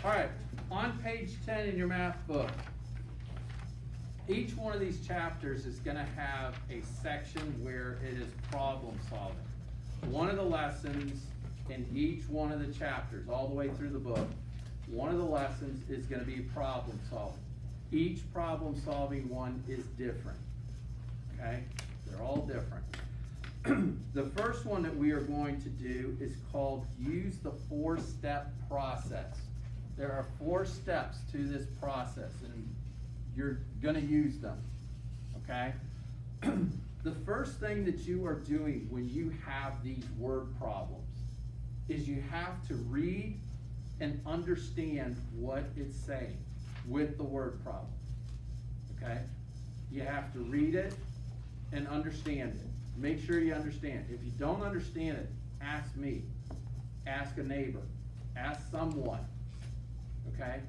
All right, on page 10 in your math book, each one of these chapters is gonna have a section where it is problem solving. One of the lessons in each one of the chapters, all the way through the book, one of the lessons is gonna be problem solving. Each problem solving one is different, okay? They're all different. The first one that we are going to do is called use the 4-step process. There are 4 steps to this process, and you're gonna use them, okay? The first thing that you are doing when you have these word problems is you have to read and understand what it's saying with the word problem, okay? You have to read it and understand it. Make sure you understand. If you don't understand it, ask me, ask a neighbor, ask someone, okay?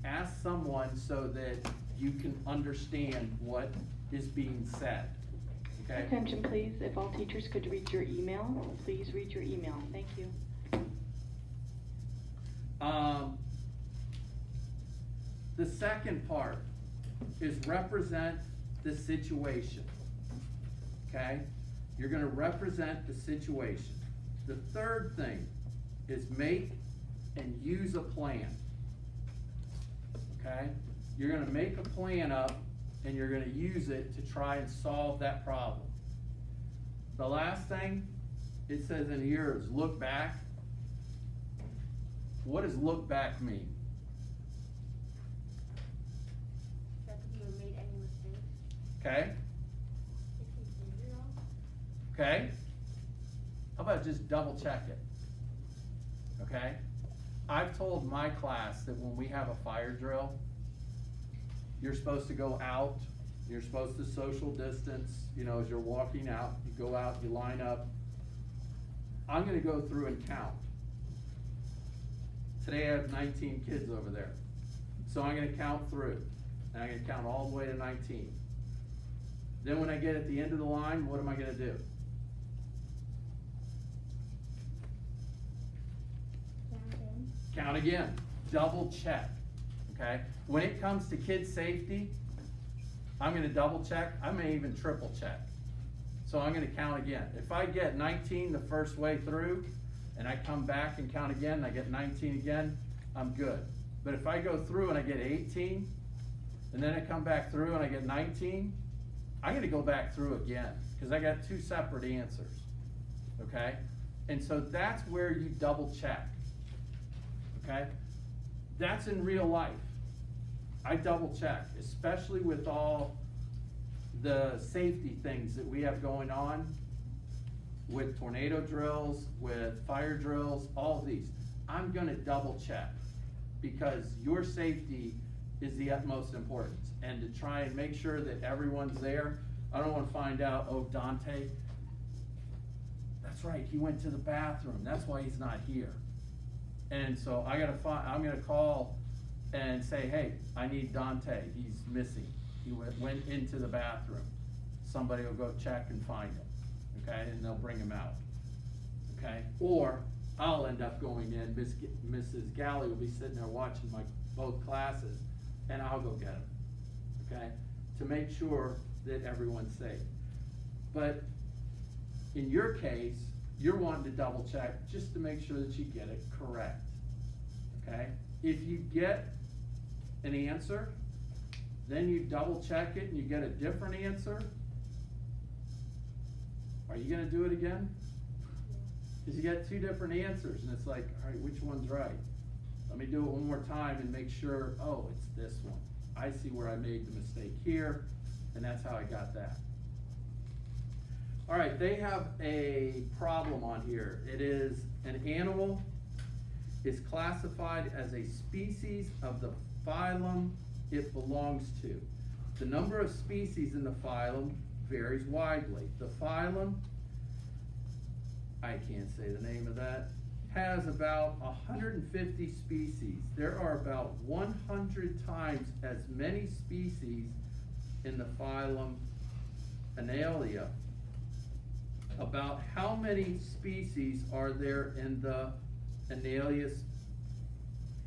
Ask someone so that you can understand what is being said, okay? Attention please, if all teachers could read your email, please read your email, thank you. The second part is represent the situation, okay? You're gonna represent the situation. The third thing is make and use a plan, okay? You're gonna make a plan up and you're gonna use it to try and solve that problem. The last thing it says in here is look back. What does look back mean? Check if you made any mistakes. Okay, If you did it all. okay? How about just double check it? Okay? I've told my class that when we have a fire drill, you're supposed to go out, you're supposed to social distance, you know, as you're walking out, you go out, you line up. I'm gonna go through and count. Today I have 19 kids over there. So I'm gonna count through, and I'm gonna count all the way to 19. Then when I get at the end of the line, what am I gonna do? Count again, double check, okay? When it comes to kid safety, I'm gonna double check, I may even triple check. So I'm gonna count again. If I get 19 the first way through, and I come back and count again, and I get 19 again, I'm good. But if I go through and I get 18, and then I come back through and I get 19, I'm gonna go back through again, because I got 2 separate answers, okay? And so that's where you double check. Okay? That's in real life. I double check, especially with all the safety things that we have going on with tornado drills, with fire drills, all of these. I'm gonna double check because your safety is the utmost importance, and to try and make sure that everyone's there. I don't wanna find out, oh, Dante, that's right, he went to the bathroom, that's why he's not here. And so I'm gonna call and say, hey, I need Dante, he's missing. He went into the bathroom. Somebody will go check and find him, okay? And they'll bring him out, okay? Or I'll end up going in, Mrs. Galley will be sitting there watching both classes, and I'll go get him, okay? To make sure that everyone's safe. But in your case, you're wanting to double check just to make sure that you get it correct, okay? If you get an answer, then you double check it and you get a different answer, are you gonna do it again? Because you got 2 different answers and it's like, all right, which one's right? Let me do it one more time and make sure, oh, it's this one. I see where I made the mistake here, and that's how I got that. All right, they have a problem on here. It is an animal is classified as a species of the phylum it belongs to. The number of species in the phylum varies widely. The phylum, I can't say the name of that, has about 150 species. There are about 100 times as many species in the phylum Annelida. About how many species are there in the Annelida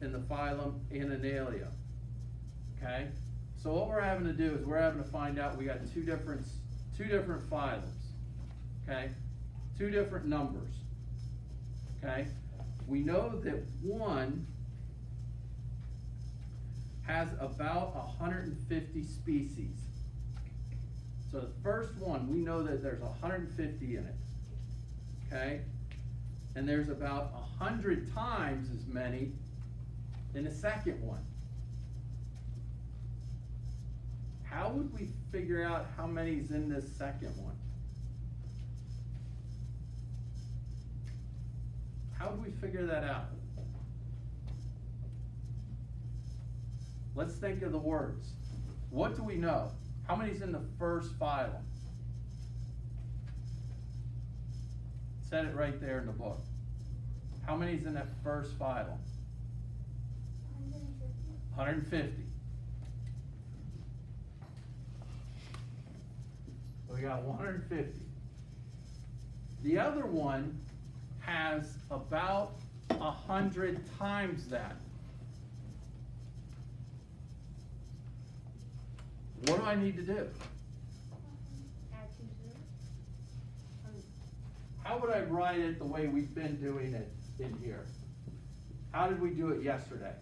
in the phylum Anninalia. Okay? So what we're having to do is we're having to find out, we got two different phylums. Okay? Two different numbers. Okay? We know that one has about 150 species. So the first one, we know that there's 150 in it. Okay? And there's about 100 times as many in the second one. How would we figure out how many's in this second one? How would we figure that out? Let's think of the words. What do we know? How many's in the first phylum? Said it right there in the book. How many's in that first phylum? 150. So we got 150. The other one has about 100 times that. What do I need to do? Add 2 zeros. How would I write it the way we've been doing it in here? How did we do it yesterday?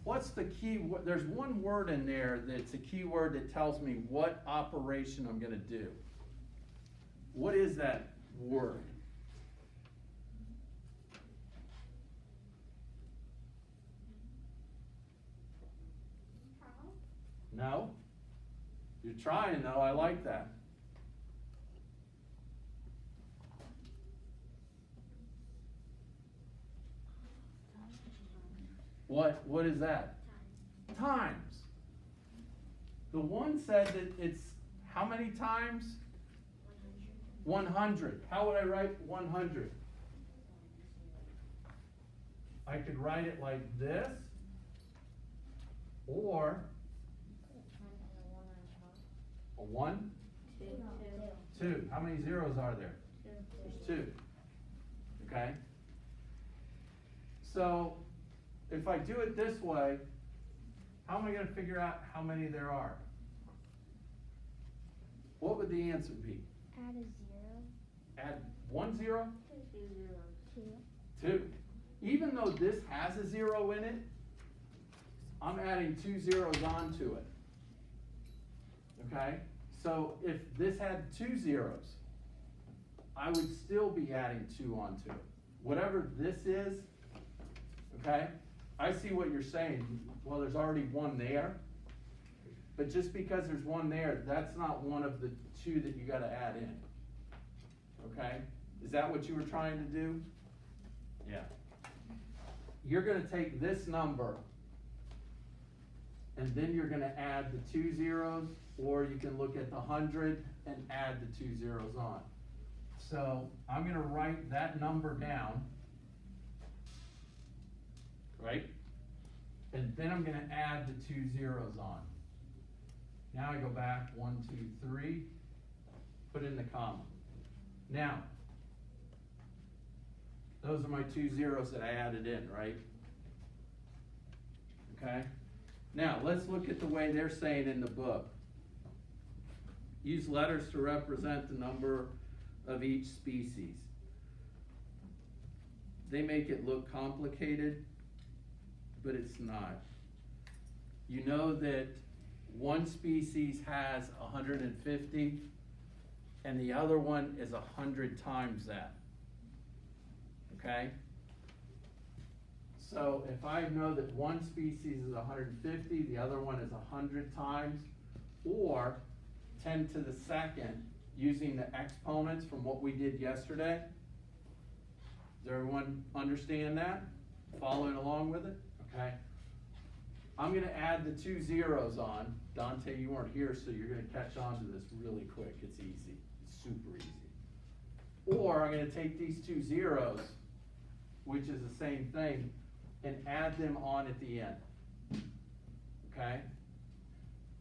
What's the key? There's one word in there that's a key word that tells me what operation I'm going to do. What is that word? No? You're trying though, I like that. What is that? Times. The one said that it's how many times? 100. How would I write 100? I could write it like this, or a 1, 2. How many zeros are there? There's 2. Okay? So, if I do it this way, how am I going to figure out how many there are? What would the answer be? Add a 0. Add 1 0? 2 zeros. 2. Even though this has a 0 in it, I'm adding 2 zeros onto it. Okay? So if this had 2 zeros, I would still be adding 2 onto it. Whatever this is, okay? I see what you're saying. Well, there's already 1 there. But just because there's 1 there, that's not one of the 2 that you got to add in. Okay? Is that what you were trying to do? Yeah. You're going to take this number and then you're going to add the 2 zeros, or you can look at the 100 and add the 2 zeros on. So I'm going to write that number down, right? And then I'm going to add the 2 zeros on. Now I go back 1, 2, 3, put in the comma. Now, those are my 2 zeros that I added in, right? Okay? Now, let's look at the way they're saying in the book. Use letters to represent the number of each species. They make it look complicated, but it's not. You know that one species has 150, and the other one is 100 times that. Okay? So if I know that one species is 150, the other one is 100 times, or 10 to the second, using the exponents from what we did yesterday. Does everyone understand that? Following along with it? Okay. I'm going to add the 2 zeros on. Dante, you weren't here, so you're going to catch on to this really quick. It's easy. It's super easy. Or I'm going to take these 2 zeros, which is the same thing, and add them on at the end. Okay?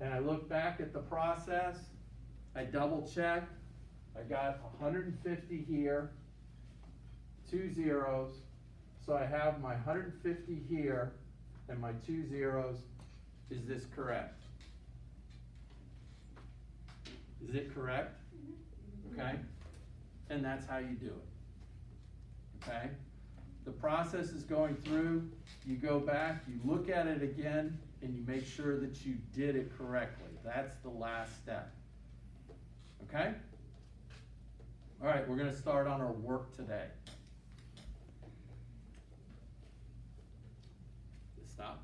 And I look back at the process. I double check. I got 150 here. 2 zeros. So I have my 150 here and my 2 zeros. Is this correct? Is it correct? Okay? And that's how you do it. Okay? The process is going through, you go back, you look at it again, and you make sure that you did it correctly. That's the last step. Okay? All right, we're going to start on our work today. Stop.